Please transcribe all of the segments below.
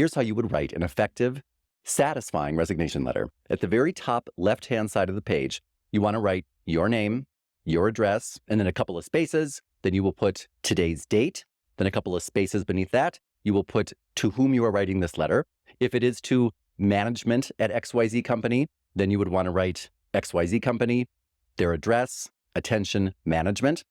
Here's how you would write an effective, satisfying resignation letter. At the very top left-hand side of the page, you want to write your name, your address, and then a couple of spaces. Then you will put today's date. Then a couple of spaces beneath that, you will put to whom you are writing this letter. If it is to management at XYZ company, then you would want to write XYZ company, their address, attention, management.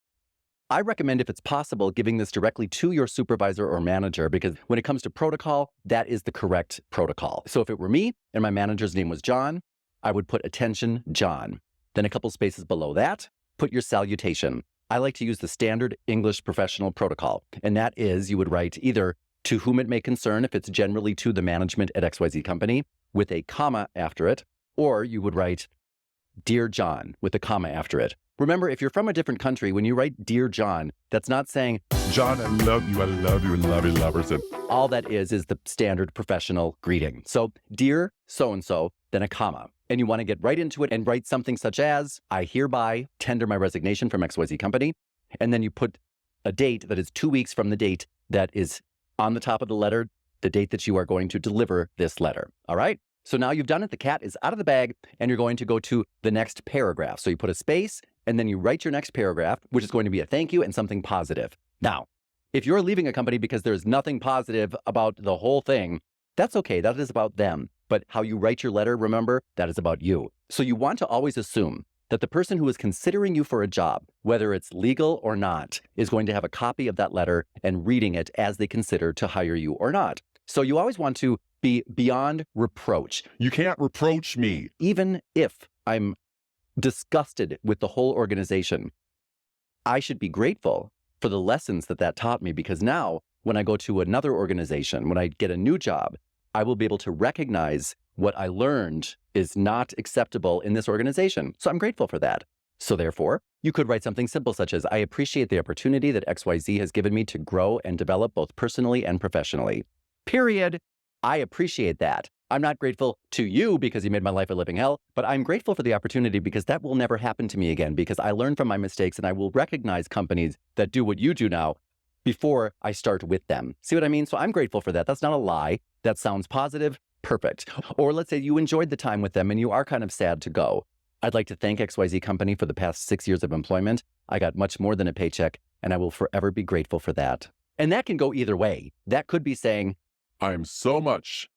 I recommend, if it's possible, giving this directly to your supervisor or manager, because when it comes to protocol, that is the correct protocol. So if it were me and my manager's name was John, I would put attention, John. Then a couple spaces below that, put your salutation. I like to use the standard English professional protocol, and that is you would write either to whom it may concern, if it's generally to the management at XYZ company, with a comma after it, or you would write Dear John with a comma after it. Remember, if you're from a different country, when you write Dear John, that's not saying, John, I love you, and love you, Loverson. All that is the standard professional greeting. So, Dear so-and-so, then a comma. And you want to get right into it and write something such as, I hereby tender my resignation from XYZ company. And then you put a date that is 2 weeks from the date that is on the top of the letter, the date that you are going to deliver this letter. All right? So now you've done it. The cat is out of the bag, and you're going to go to the next paragraph. So you put a space, and then you write your next paragraph, which is going to be a thank you and something positive. Now, if you're leaving a company because there's nothing positive about the whole thing, that's okay. That is about them. But how you write your letter, remember, that is about you. So you want to always assume that the person who is considering you for a job, whether it's legal or not, is going to have a copy of that letter and reading it as they consider to hire you or not. So you always want to be beyond reproach. You can't reproach me. Even if I'm disgusted with the whole organization, I should be grateful for the lessons that taught me, because now when I go to another organization, when I get a new job, I will be able to recognize what I learned is not acceptable in this organization. So I'm grateful for that. So therefore, you could write something simple such as, I appreciate the opportunity that XYZ has given me to grow and develop both personally and professionally. Period. I appreciate that. I'm not grateful to you because you made my life a living hell, but I'm grateful for the opportunity because that will never happen to me again, because I learned from my mistakes and I will recognize companies that do what you do now before I start with them. See what I mean? So I'm grateful for that. That's not a lie. That sounds positive. Perfect. Or let's say you enjoyed the time with them and you are kind of sad to go. I'd like to thank XYZ company for the past 6 years of employment. I got much more than a paycheck, and I will forever be grateful for that. And that can go either way. That could be saying, I am so much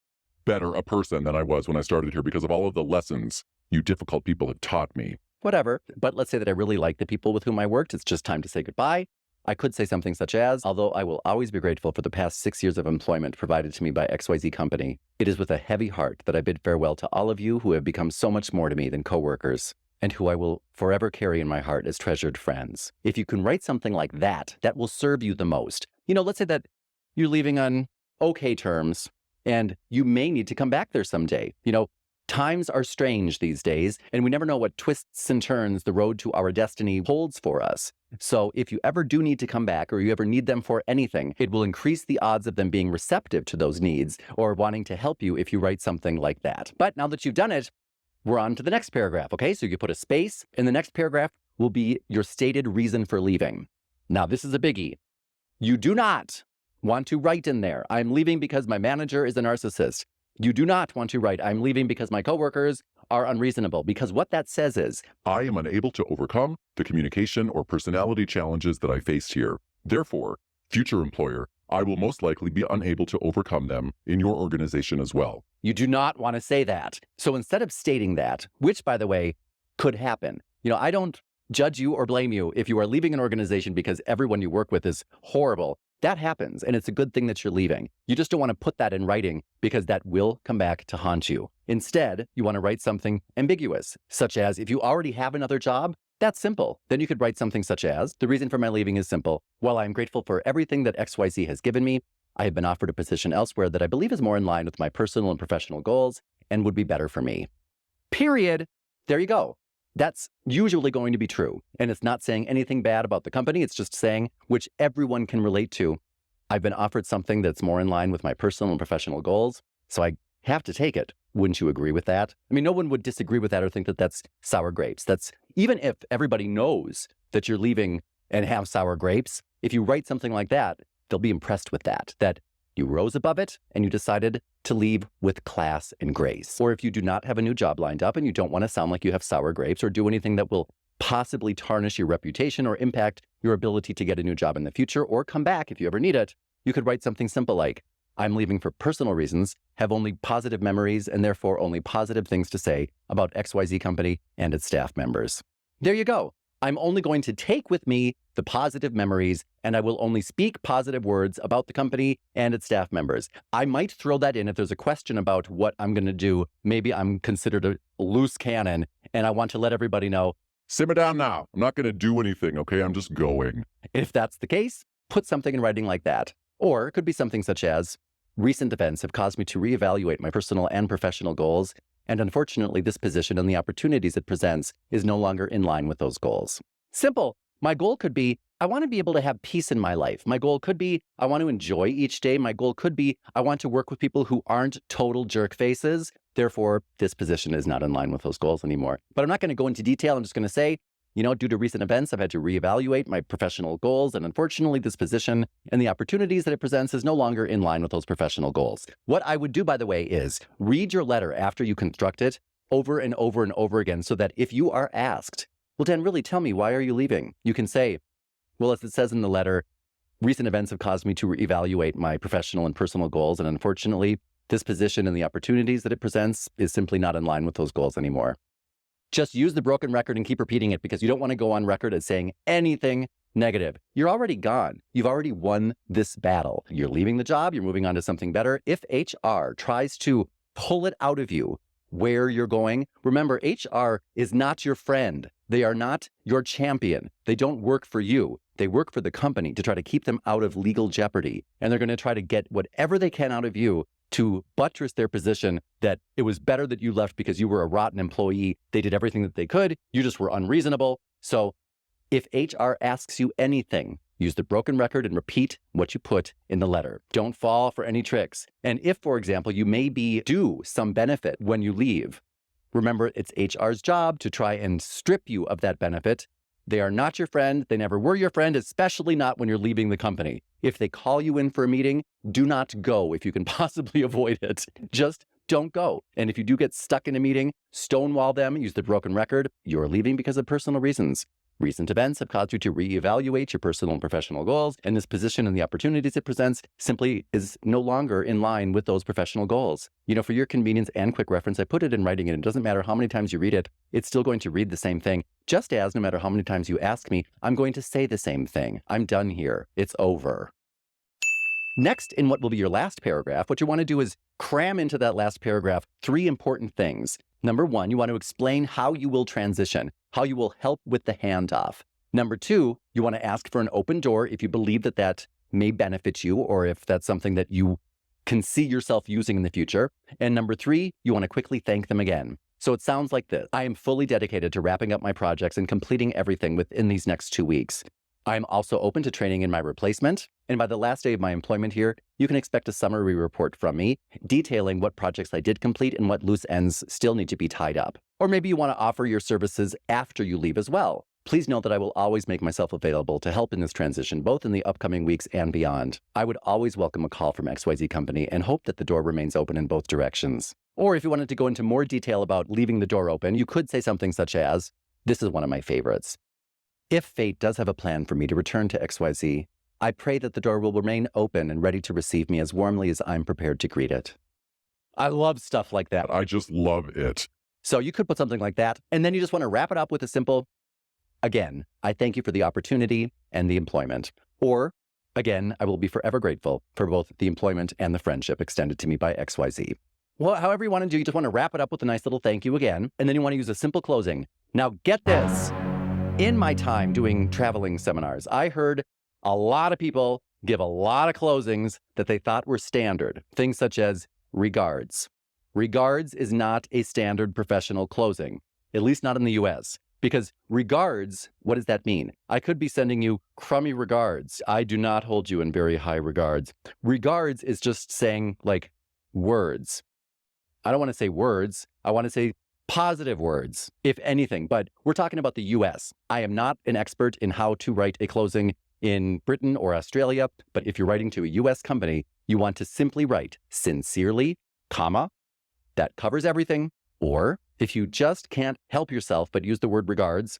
better a person than I was when I started here because of all of the lessons you difficult people have taught me. whatever. But let's say that I really like the people with whom I worked. It's just time to say goodbye. I could say something such as, although I will always be grateful for the past 6 years of employment provided to me by XYZ company, it is with a heavy heart that I bid farewell to all of you who have become so much more to me than coworkers, and who I will forever carry in my heart as treasured friends. If you can write something like that, that will serve you the most. You know, let's say that you're leaving on okay terms, and you may need to come back there someday. You know, times are strange these days, and we never know what twists and turns the road to our destiny holds for us. So if you ever do need to come back, or you ever need them for anything, it will increase the odds of them being receptive to those needs or wanting to help you if you write something like that. But now that you've done it, we're on to the next paragraph, okay? So you put a space, and the next paragraph will be your stated reason for leaving. Now, this is a biggie. You do not want to write in there, I'm leaving because my manager is a narcissist. You do not want to write, I'm leaving because my coworkers are unreasonable, because what that says is, I am unable to overcome the communication or personality challenges that I faced here. Therefore, future employer, I will most likely be unable to overcome them in your organization as well. you do not want to say that. So instead of stating that, which, by the way, could happen, you know, I don't judge you or blame you if you are leaving an organization because everyone you work with is horrible. That happens, and it's a good thing that you're leaving. You just don't want to put that in writing because that will come back to haunt you. Instead, you want to write something ambiguous, such as, if you already have another job, that's simple. Then you could write something such as, the reason for my leaving is simple. While I am grateful for everything that XYZ has given me, I have been offered a position elsewhere that I believe is more in line with my personal and professional goals and would be better for me. Period. There you go. That's usually going to be true. And it's not saying anything bad about the company. It's just saying, which everyone can relate to, I've been offered something that's more in line with my personal and professional goals, so I have to take it. Wouldn't you agree with that? I mean, no one would disagree with that or think that that's sour grapes. That's, even if everybody knows that you're leaving and have sour grapes, if you write something like that, they'll be impressed with that You rose above it and you decided to leave with class and grace. Or if you do not have a new job lined up and you don't want to sound like you have sour grapes or do anything that will possibly tarnish your reputation or impact your ability to get a new job in the future or come back if you ever need it, you could write something simple like, I'm leaving for personal reasons, have only positive memories, and therefore only positive things to say about XYZ company and its staff members. There you go. I'm only going to take with me the positive memories, and I will only speak positive words about the company and its staff members. I might throw that in if there's a question about what I'm going to do. Maybe I'm considered a loose cannon, and I want to let everybody know, Simmer down now. I'm not going to do anything, okay? I'm just going. if that's the case, put something in writing like that. Or it could be something such as, recent events have caused me to reevaluate my personal and professional goals, and unfortunately, this position and the opportunities it presents is no longer in line with those goals. Simple. My goal could be, I want to be able to have peace in my life. My goal could be, I want to enjoy each day. My goal could be, I want to work with people who aren't total jerk faces. Therefore, this position is not in line with those goals anymore. But I'm not going to go into detail. I'm just going to say, due to recent events, I've had to reevaluate my professional goals. And unfortunately, this position and the opportunities that it presents is no longer in line with those professional goals. What I would do, by the way, is read your letter after you construct it over and over and over again so that if you are asked, well, Dan, really tell me, why are you leaving? You can say, well, as it says in the letter, recent events have caused me to reevaluate my professional and personal goals. And unfortunately, this position and the opportunities that it presents is simply not in line with those goals anymore. Just use the broken record and keep repeating it because you don't want to go on record as saying anything negative. You're already gone. You've already won this battle. You're leaving the job. You're moving on to something better. If HR tries to pull it out of you where you're going, remember, HR is not your friend. They are not your champion. They don't work for you. They work for the company to try to keep them out of legal jeopardy. And they're going to try to get whatever they can out of you to buttress their position that it was better that you left because you were a rotten employee. They did everything that they could. You just were unreasonable. So if HR asks you anything, use the broken record and repeat what you put in the letter. Don't fall for any tricks. And if, for example, you may be due some benefit when you leave, remember, it's HR's job to try and strip you of that benefit. They are not your friend. They never were your friend, especially not when you're leaving the company. If they call you in for a meeting, do not go if you can possibly avoid it. Just don't go. And if you do get stuck in a meeting, stonewall them, use the broken record. You're leaving because of personal reasons. Recent events have caused you to reevaluate your personal and professional goals, and this position and the opportunities it presents simply is no longer in line with those professional goals. For your convenience and quick reference, I put it in writing, and it doesn't matter how many times you read it, it's still going to read the same thing. Just as no matter how many times you ask me, I'm going to say the same thing. I'm done here. It's over. Next, in what will be your last paragraph, what you want to do is cram into that last paragraph 3 important things. Number 1, you want to explain how you will transition, how you will help with the handoff. Number 2, you want to ask for an open door if you believe that that may benefit you or if that's something that you can see yourself using in the future. And number 3, you want to quickly thank them again. So it sounds like this. I am fully dedicated to wrapping up my projects and completing everything within these next 2 weeks. I am also open to training in my replacement, and by the last day of my employment here, you can expect a summary report from me detailing what projects I did complete and what loose ends still need to be tied up. Or maybe you want to offer your services after you leave as well. Please know that I will always make myself available to help in this transition, both in the upcoming weeks and beyond. I would always welcome a call from XYZ Company and hope that the door remains open in both directions. Or if you wanted to go into more detail about leaving the door open, you could say something such as, this is one of my favorites. If fate does have a plan for me to return to XYZ, I pray that the door will remain open and ready to receive me as warmly as I'm prepared to greet it. I love stuff like that. I just love it. So you could put something like that, and then you just want to wrap it up with a simple, again, I thank you for the opportunity and the employment. Or, again, I will be forever grateful for both the employment and the friendship extended to me by XYZ. Well, however you want to do, you just want to wrap it up with a nice little thank you again, and then you want to use a simple closing. Now get this. In my time doing traveling seminars, I heard a lot of people give a lot of closings that they thought were standard. Things such as regards. Regards is not a standard professional closing, at least not in the US. Because regards, what does that mean? I could be sending you crummy regards. I do not hold you in very high regards. Regards is just saying like words. I don't want to say words. I want to say positive words, if anything, but we're talking about the US. I am not an expert in how to write a closing in Britain or Australia. But if you're writing to a US company, you want to simply write sincerely, comma, that covers everything. Or if you just can't help yourself but use the word regards,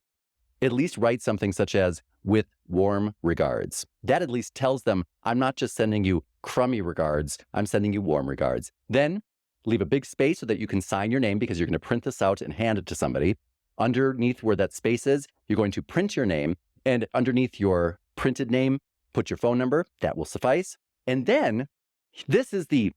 at least write something such as with warm regards. That at least tells them I'm not just sending you crummy regards, I'm sending you warm regards. Then leave a big space so that you can sign your name because you're going to print this out and hand it to somebody. Underneath where that space is, you're going to print your name, and underneath your printed name, put your phone number. That will suffice. And then this is the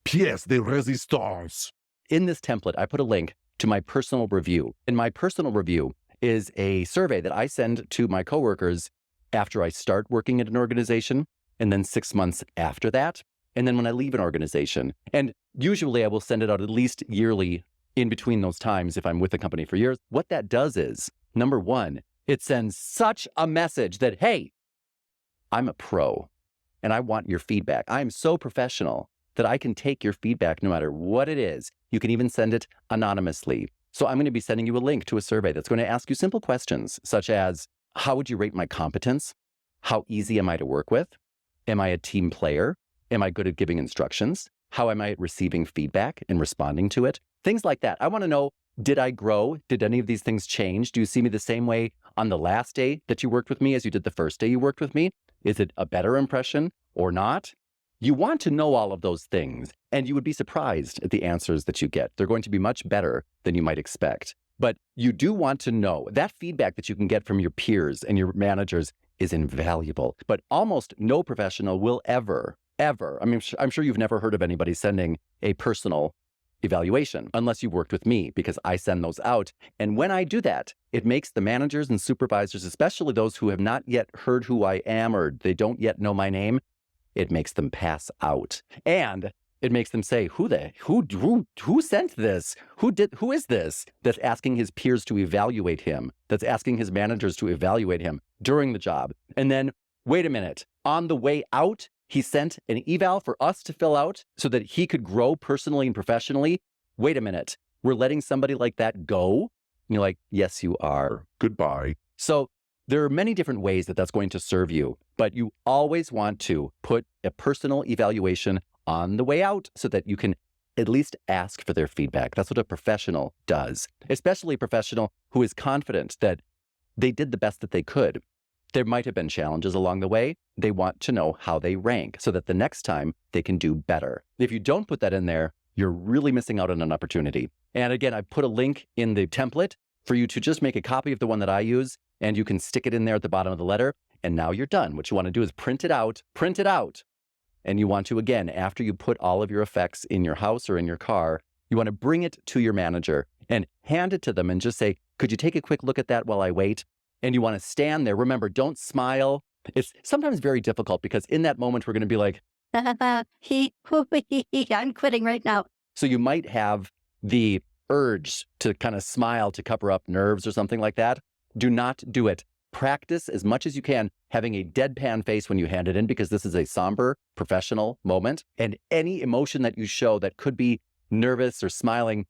pièce de résistance. In this template, I put a link to my personal review. And my personal review is a survey that I send to my coworkers after I start working at an organization, and then 6 months after that, and then when I leave an organization. And usually I will send it out at least yearly in between those times if I'm with the company for years. What that does is, number one, it sends such a message that, hey, I'm a pro and I want your feedback. I'm so professional that I can take your feedback no matter what it is. You can even send it anonymously. So I'm going to be sending you a link to a survey that's going to ask you simple questions such as, how would you rate my competence? How easy am I to work with? Am I a team player? Am I good at giving instructions? How am I at receiving feedback and responding to it? Things like that. I want to know, did I grow? Did any of these things change? Do you see me the same way on the last day that you worked with me as you did the first day you worked with me? Is it a better impression or not? You want to know all of those things, and you would be surprised at the answers that you get. They're going to be much better than you might expect. But you do want to know that feedback that you can get from your peers and your managers is invaluable. But almost no professional will ever, I mean, I'm sure you've never heard of anybody sending a personal evaluation unless you worked with me, because I send those out. And when I do that, it makes the managers and supervisors, especially those who have not yet heard who I am or they don't yet know my name, it makes them pass out. And it makes them say, who sent this? Who is this? That's asking his peers to evaluate him. That's asking his managers to evaluate him during the job. And then, wait a minute, on the way out, he sent an eval for us to fill out so that he could grow personally and professionally. Wait a minute, we're letting somebody like that go? And you're like, yes, you are. Goodbye. So there are many different ways that that's going to serve you, but you always want to put a personal evaluation on the way out so that you can at least ask for their feedback. That's what a professional does, especially a professional who is confident that they did the best that they could. There might have been challenges along the way. They want to know how they rank so that the next time they can do better. If you don't put that in there, you're really missing out on an opportunity. And again, I put a link in the template for you to just make a copy of the one that I use, and you can stick it in there at the bottom of the letter. And now you're done. What you want to do is print it out. And you want to, again, after you put all of your effects in your house or in your car, you want to bring it to your manager and hand it to them and just say, could you take a quick look at that while I wait? And you want to stand there. Remember, don't smile. It's sometimes very difficult because in that moment, we're going to be like, I'm quitting right now. So you might have the urge to kind of smile to cover up nerves or something like that. Do not do it. Practice as much as you can having a deadpan face when you hand it in, because this is a somber professional moment. And any emotion that you show that could be nervous or smiling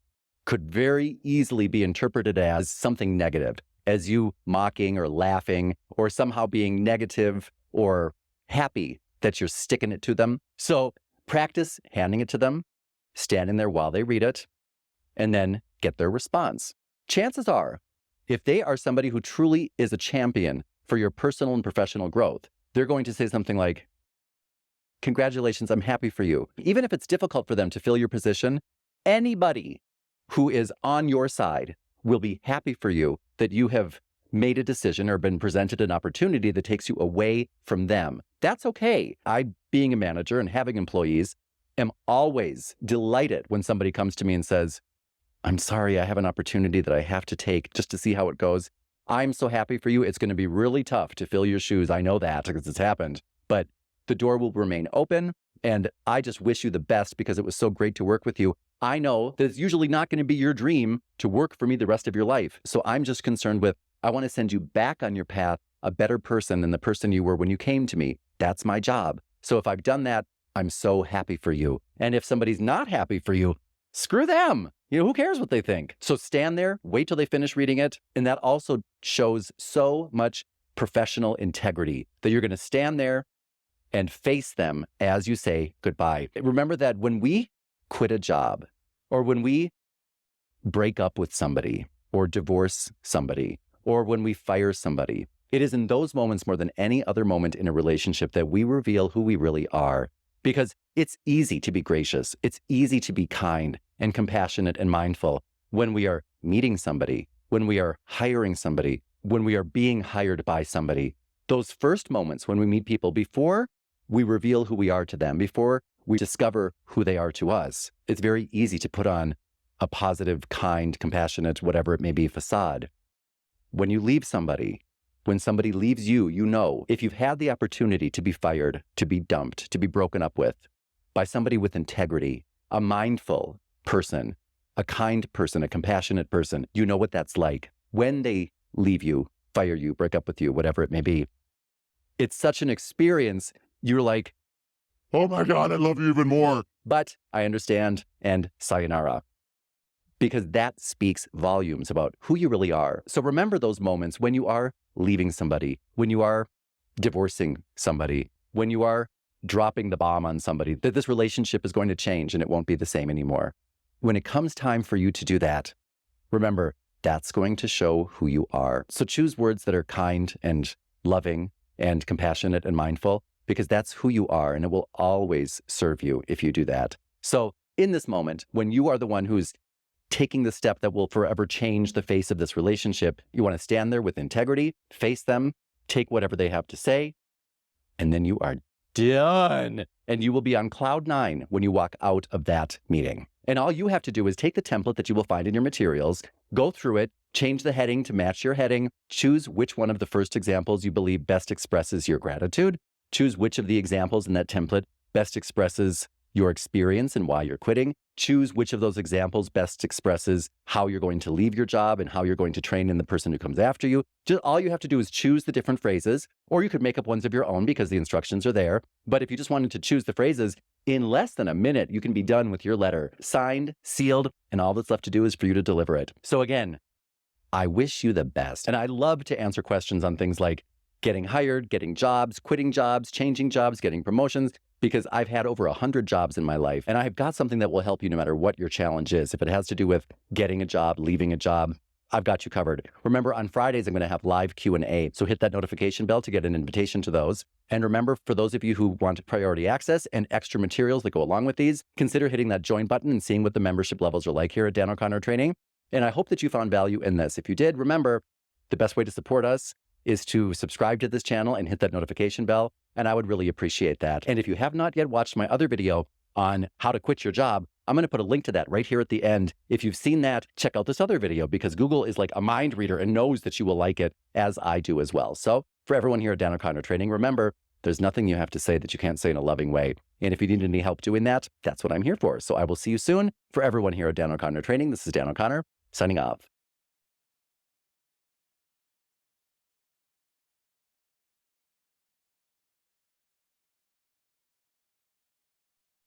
could very easily be interpreted as something negative, as you mocking or laughing or somehow being negative or happy that you're sticking it to them. So practice handing it to them, standing there while they read it, and then get their response. Chances are, if they are somebody who truly is a champion for your personal and professional growth, they're going to say something like, congratulations, I'm happy for you. Even if it's difficult for them to fill your position, anybody who is on your side will be happy for you that you have made a decision or been presented an opportunity that takes you away from them. That's okay. I, being a manager and having employees, am always delighted when somebody comes to me and says, I'm sorry, I have an opportunity that I have to take just to see how it goes. I'm so happy for you. It's going to be really tough to fill your shoes. I know that because it's happened, but the door will remain open. And I just wish you the best because it was so great to work with you. I know that it's usually not going to be your dream to work for me the rest of your life. So I'm just concerned with, I want to send you back on your path, a better person than the person you were when you came to me. That's my job. So if I've done that, I'm so happy for you. And if somebody's not happy for you, screw them. You know, who cares what they think? So stand there, wait till they finish reading it. And that also shows so much professional integrity, that you're going to stand there and face them as you say goodbye. Remember that when we quit a job, or when we break up with somebody, or divorce somebody, or when we fire somebody, it is in those moments more than any other moment in a relationship that we reveal who we really are. Because it's easy to be gracious. It's easy to be kind and compassionate and mindful when we are meeting somebody, when we are hiring somebody, when we are being hired by somebody. Those first moments when we meet people, before we reveal who we are to them, before we discover who they are to us, it's very easy to put on a positive, kind, compassionate, whatever it may be, facade. When you leave somebody, when somebody leaves you, you know, if you've had the opportunity to be fired, to be dumped, to be broken up with by somebody with integrity, a mindful person, a kind person, a compassionate person, you know what that's like. When they leave you, fire you, break up with you, whatever it may be, it's such an experience. You're like, Oh my God, I love you even more. but I understand, and sayonara. Because that speaks volumes about who you really are. So remember those moments when you are leaving somebody, when you are divorcing somebody, when you are dropping the bomb on somebody, that this relationship is going to change and it won't be the same anymore. When it comes time for you to do that, remember, that's going to show who you are. So choose words that are kind and loving and compassionate and mindful, because that's who you are, and it will always serve you if you do that. So in this moment, when you are the one who's taking the step that will forever change the face of this relationship, you want to stand there with integrity, face them, take whatever they have to say, and then you are done. And you will be on cloud 9 when you walk out of that meeting. And all you have to do is take the template that you will find in your materials, go through it, change the heading to match your heading, choose which one of the first examples you believe best expresses your gratitude, choose which of the examples in that template best expresses your experience and why you're quitting. Choose which of those examples best expresses how you're going to leave your job and how you're going to train in the person who comes after you. Just all you have to do is choose the different phrases, or you could make up ones of your own because the instructions are there. But if you just wanted to choose the phrases, in less than a minute, you can be done with your letter, signed, sealed, and all that's left to do is for you to deliver it. So again, I wish you the best. And I love to answer questions on things like getting hired, getting jobs, quitting jobs, changing jobs, getting promotions, because I've had over 100 jobs in my life, and I've got something that will help you no matter what your challenge is. If it has to do with getting a job, leaving a job, I've got you covered. Remember, on Fridays, I'm going to have live Q&A, so hit that notification bell to get an invitation to those. And remember, for those of you who want priority access and extra materials that go along with these, consider hitting that join button and seeing what the membership levels are like here at Dan O'Connor Training. And I hope that you found value in this. If you did, remember, the best way to support us is to subscribe to this channel and hit that notification bell, and I would really appreciate that. And if you have not yet watched my other video on how to quit your job, I'm going to put a link to that right here at the end. If you've seen that, check out this other video, because Google is like a mind reader and knows that you will like it, as I do as well. So for everyone here at Dan O'Connor Training, remember, there's nothing you have to say that you can't say in a loving way. And if you need any help doing that, that's what I'm here for. So I will see you soon. For everyone here at Dan O'Connor Training, this is Dan O'Connor, signing off.